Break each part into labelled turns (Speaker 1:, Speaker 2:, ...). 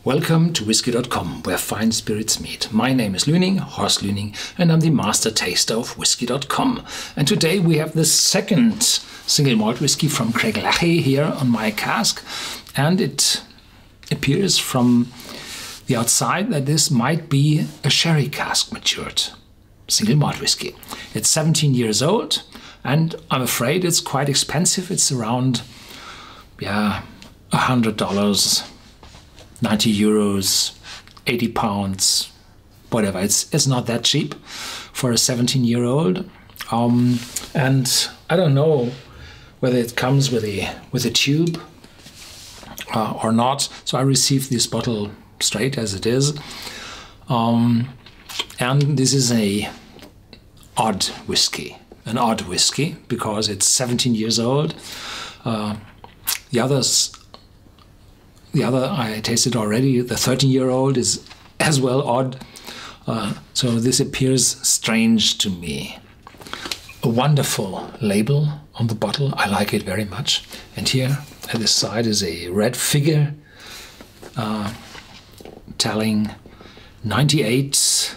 Speaker 1: Welcome to Whisky.com, where fine spirits meet. My name is Lüning, Horst Lüning, and I'm the master taster of Whisky.com. And today we have the second single malt whiskey from Craigellachie here on my cask. And it appears from the outside that this might be a sherry cask matured single malt whiskey. It's 17 years old, and I'm afraid it's quite expensive. It's around, $100. 90 euros, 80 pounds, whatever. It's not that cheap for a 17-year-old. And I don't know whether it comes with a tube or not. So I received this bottle straight as it is. And this is an odd whiskey because it's 17 years old. The other I tasted already. The 13-year-old is as well odd. So this appears strange to me. A wonderful label on the bottle. I like it very much. And here at this side is a red figure telling 98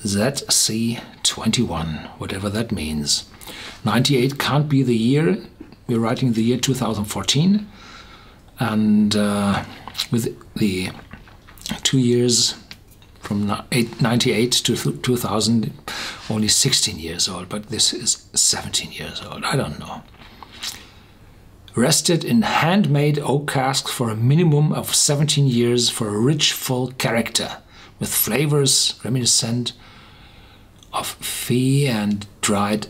Speaker 1: ZC21, whatever that means. 98 can't be the year. We're writing the year 2014. And with the 2 years from 98 to 2000, only 16 years old, but this is 17 years old. I don't know. Rested in handmade oak casks for a minimum of 17 years for a rich, full character, with flavors reminiscent of fee and dried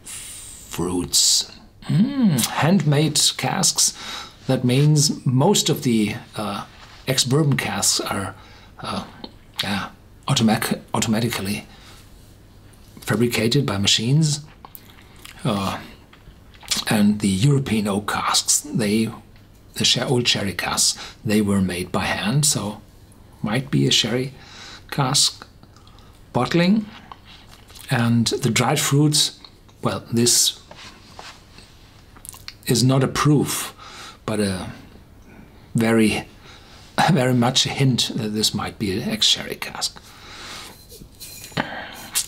Speaker 1: fruits. Handmade casks. That means most of the ex-bourbon casks are automatically fabricated by machines. And the European oak casks, the old sherry casks, they were made by hand, so might be a sherry cask bottling. And the dried fruits, well, this is not a proof, but a very much a hint that this might be an ex-sherry cask.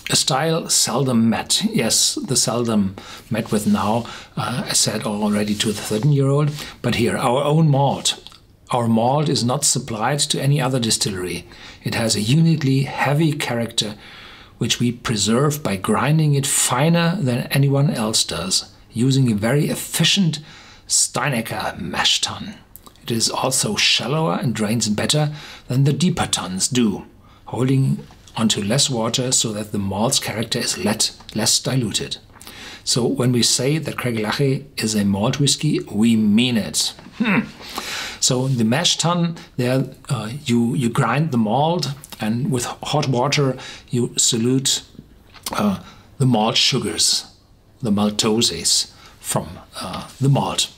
Speaker 1: A style seldom met. Yes, the seldom met with now, I said already to the 13-year-old. But here, our own malt. Our malt is not supplied to any other distillery. It has a uniquely heavy character, which we preserve by grinding it finer than anyone else does, using a very efficient Steinecker mash tun. It is also shallower and drains better than the deeper tuns do, holding onto less water so that the malt's character is less diluted. So when we say that Craigellachie is a malt whiskey, we mean it. So the mash tun, there you grind the malt, and with hot water you solute the malt sugars, the maltoses from the malt.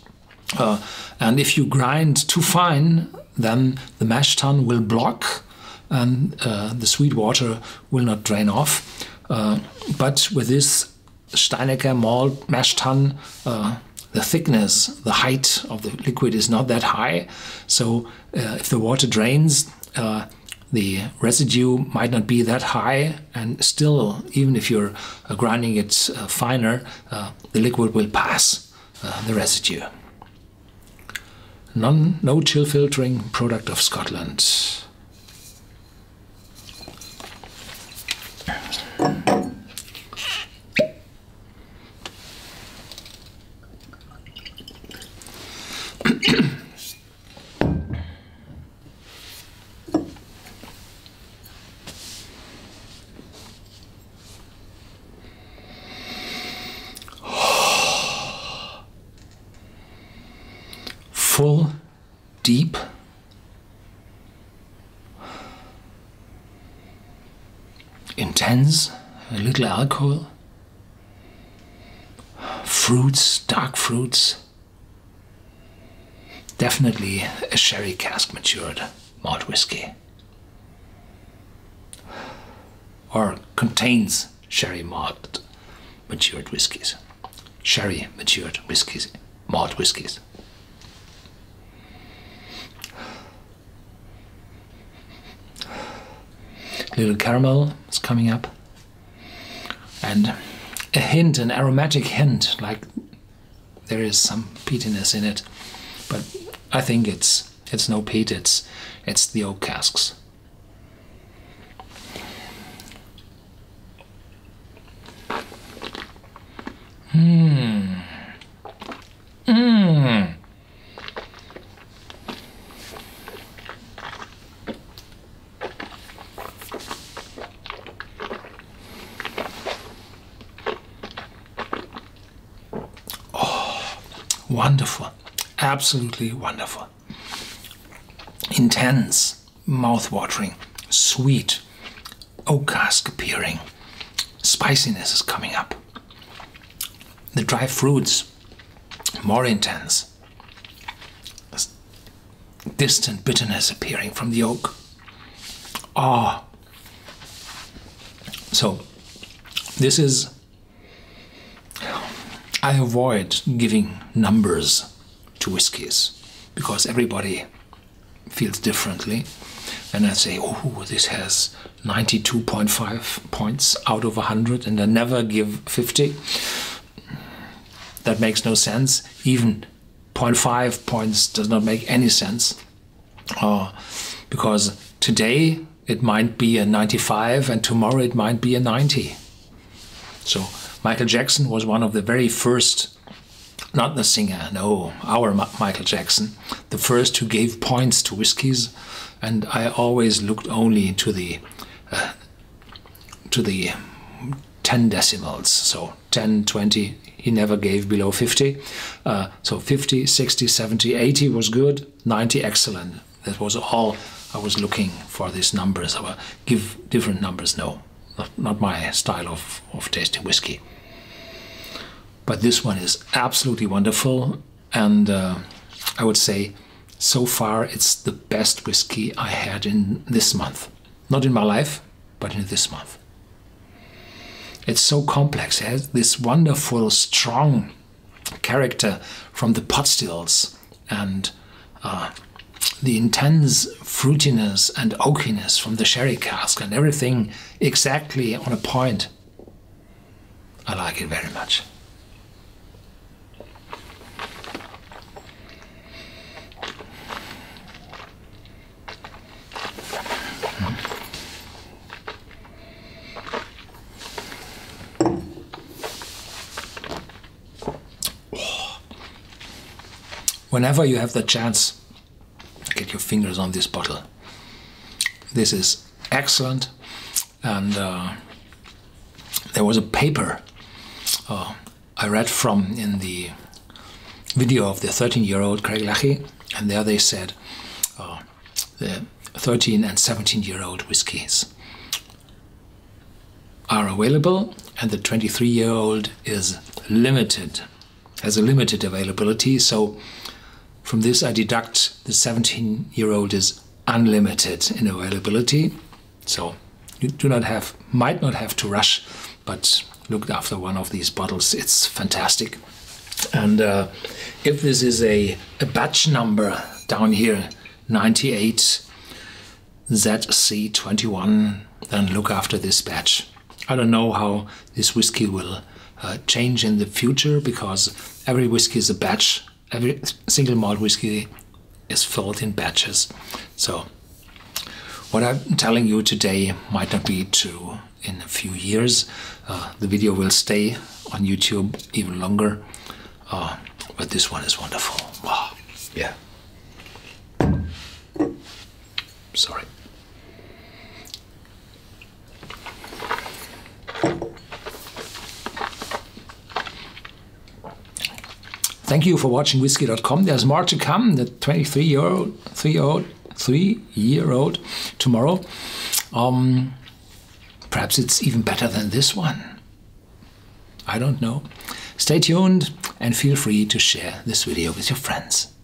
Speaker 1: And if you grind too fine, then the mash tun will block and the sweet water will not drain off. But with this Steinecker malt mash tun, the thickness, the height of the liquid is not that high. So if the water drains, the residue might not be that high, and still, even if you're grinding it finer, the liquid will pass the residue. No chill filtering, product of Scotland. Full, deep, intense, a little alcohol, fruits, dark fruits. Definitely a sherry cask matured malt whiskey, or contains sherry malt matured whiskies, sherry matured whiskies, malt whiskies. Little caramel is coming up. And a hint, an aromatic hint, like there is some peatiness in it. But I think it's no peat, it's the oak casks. Wonderful, absolutely wonderful. Intense, mouth-watering, sweet, oak cask appearing. Spiciness is coming up. The dry fruits, more intense. Distant bitterness appearing from the oak. Ah. So, this is... I avoid giving numbers to whiskies because everybody feels differently. And I say, oh, this has 92.5 points out of 100, and I never give 50. That makes no sense. Even 0.5 points does not make any sense. Because today it might be a 95 and tomorrow it might be a 90. So Michael Jackson was one of the very first, not the singer, no, our Michael Jackson, the first who gave points to whiskies, and I always looked only to the 10 decimals, so 10, 20, he never gave below 50, so 50, 60, 70, 80 was good, 90 excellent. That was all I was looking for, these numbers. I will give different numbers, no, not my style of tasting whiskey. But this one is absolutely wonderful, and I would say so far it's the best whiskey I had in this month. Not in my life, but in this month. It's so complex. It has this wonderful, strong character from the pot stills and the intense fruitiness and oakiness from the sherry cask, and everything exactly on a point. I like it very much. Whenever you have the chance, get your fingers on this bottle. This is excellent, and there was a paper I read from in the video of the 13-year-old Craigellachie, and there they said the 13 and 17-year-old whiskies are available, and the 23-year-old is limited, has a limited availability. So from this I deduct the 17-year-old is unlimited in availability. So you might not have to rush, but look after one of these bottles. It's fantastic. And if this is a batch number down here, 98 ZC21, then look after this batch. I don't know how this whiskey will change in the future, because every whiskey is a batch. Every single malt whiskey is filled in batches. So what I'm telling you today might not be true in a few years. The video will stay on YouTube even longer. But this one is wonderful. Wow. Yeah. Sorry. Thank you for watching Whisky.com. There's more to come. The 3-year-old tomorrow. Perhaps it's even better than this one. I don't know. Stay tuned and feel free to share this video with your friends.